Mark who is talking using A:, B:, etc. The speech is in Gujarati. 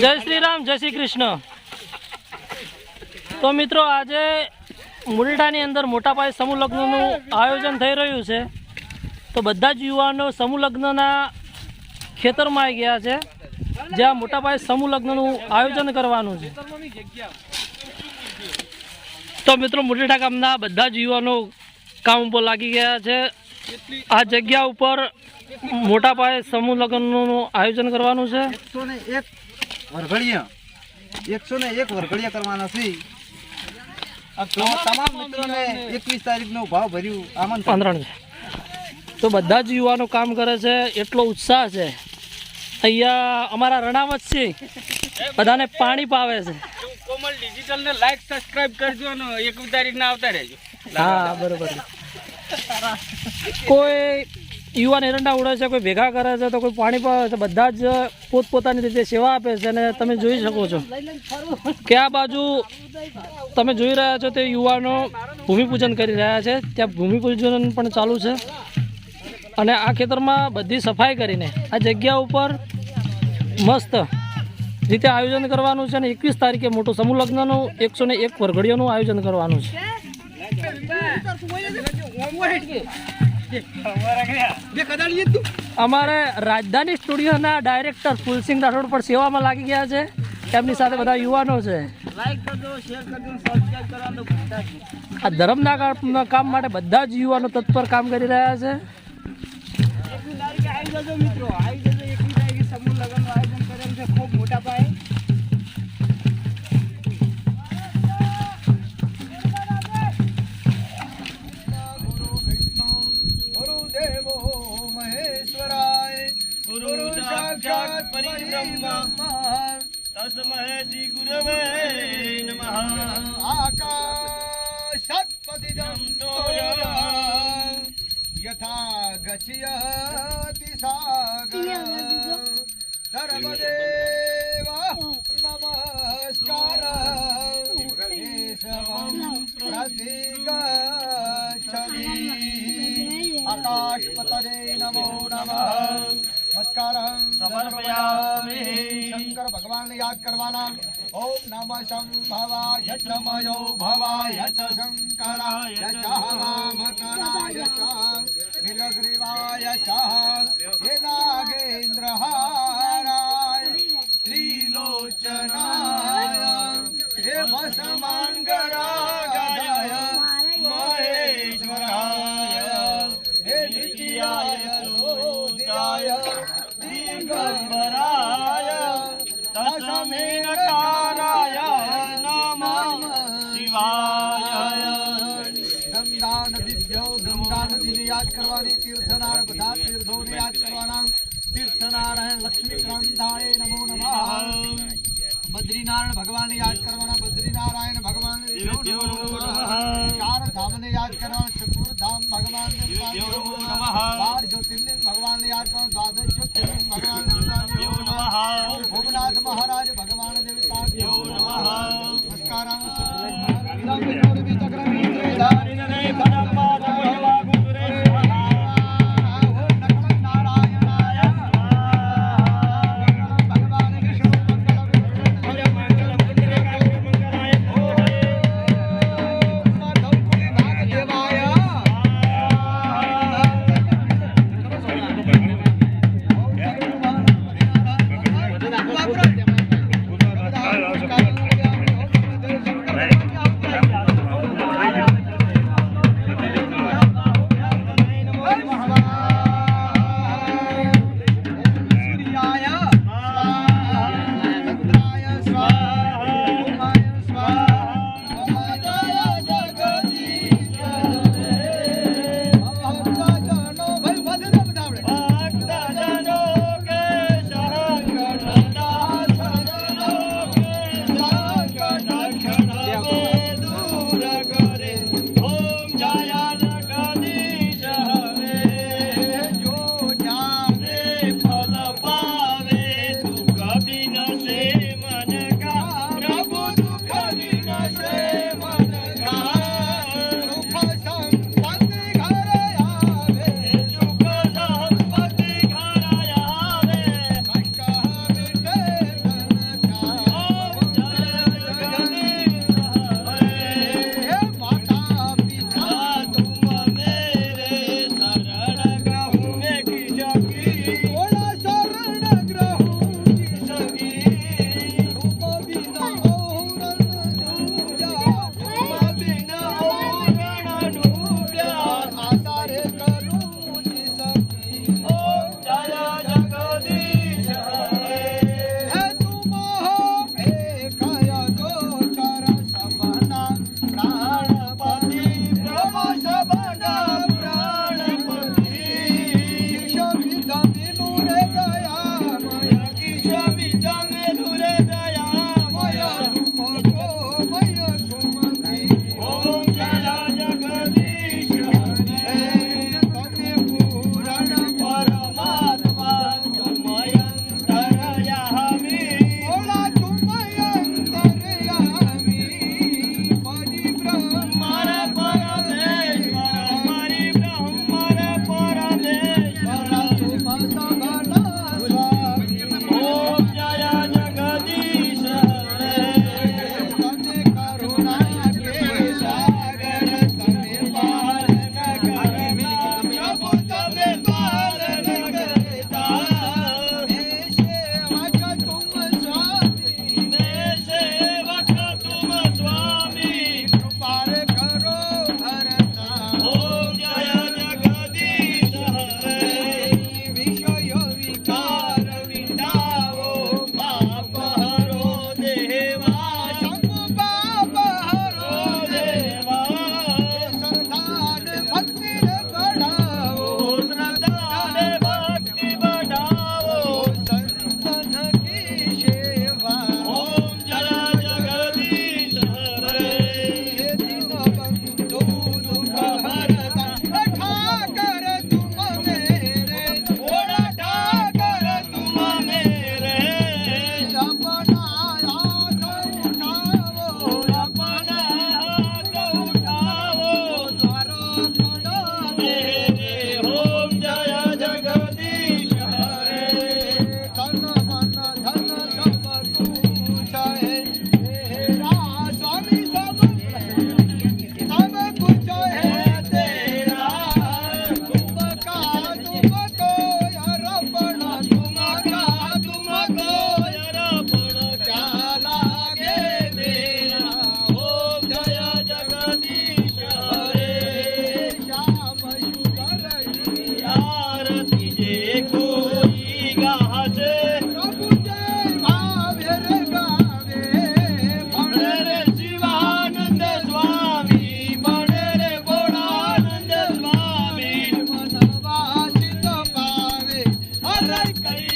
A: જય શ્રી રામ, જય શ્રી કૃષ્ણ। તો મિત્રો આજે મુરડાની અંદર મોટા પાયે સમૂહ લગ્નનું આયોજન થઈ રહ્યું છે। તો બધા જ યુવાનો સમૂહ લગ્નના ખેતરમાં આવી ગયા છે, જ્યાં મોટા પાયે સમૂહ લગ્નનું આયોજન કરવાનું છે। તો મિત્રો મુરડા ગામના બધા જ યુવાનો કામ ઉપર લાગી ગયા છે। આ જગ્યા ઉપર મોટા પાયે સમૂહ લગ્નનું આયોજન કરવાનું છે।
B: 101 વરઘડિયા કરવાના છે। તો તમામ મિત્રોને 21 તારીખનો ભાવ ભર્યું આમંત્રણ
A: છે। તો બધા જ યુવાનો કામ કરે છે, એટલો ઉત્સાહ છે। અહીંયા અમારા રણાવત છે, બધાને પાણી પાવે છે।
C: કોમલ ડિજિટલ ને લાઈક સબસ્ક્રાઇબ કરજો અને 21 તારીખના આવતા રહેજો।
A: હા બરોબર। કોઈ યુવાન એરંડા ઉડે છે, કોઈ ભેગા કરે છે, તો કોઈ પાણી પાવે છે। બધા જ પોતપોતાની રીતે સેવા આપે છે। અને તમે જોઈ શકો છો કે આ બાજુ તમે જોઈ રહ્યા છો તે યુવાનો ભૂમિપૂજન કરી રહ્યા છે। ત્યાં ભૂમિપૂજન પણ ચાલુ છે। અને આ ખેતરમાં બધી સફાઈ કરીને આ જગ્યા ઉપર મસ્ત રીતે આયોજન કરવાનું છે। અને 21 તારીખે મોટું સમૂહ લગ્નનું 101 વરઘડિયાનું આયોજન કરવાનું છે। અમારે રાજધાની સ્ટુડિયોના ડાયરેક્ટર ફુલસિંહ રાઠોડ પણ સેવામાં લાગી ગયા છે। તેમની સાથે બધા યુવાનો છે। આ ધર્મના કામ માટે બધા જ યુવાનો તત્પર કામ કરી રહ્યા છે।
C: ખૂબ મોટા પાયે गुरु साक्षात् परिब्रह्म तस्मै श्री गुरवे नमः। आकाशात् पतितं तोयं यथा गच्छति सागरः सर्वदेव नमस्कारः केशवं प्रतिगच्छति। आकाशपतये नमो नमः। नमस्कारं समर्पयामि। शंकर भगवान ने याद करवाना। ओम नमः शंभवाय नमयो भवाय च शंकराय च वामकराय च नीलग्रीवाय च हे नागेन्द्रहाराय त्रिलोचनाय हे भस्मांगराय महेश्वराय हे नित्याय सोत्याय दिगंबराय दशमीनकाराय नमः शिवाय। गंगा नदीभ्यो गंगा नदी ने याद करवानी। तीर्थनार बधा तीर्थों ने याद करवाना। तीर्थनारायण लक्ष्मीकांताय नमो नमः। बद्रीनारायण भगवान ने याद करवाना। बद्रीनारायण भगवान ने चार धाम ने याद करवाना। चतुर धाम भगवान ने 12 ज्योतिर्लिंग भगवान ने याद करवाना। 12 ज्योतिर्लिंग भगवान ने भूमनाथ महाराज भगवान देवता હર કઈ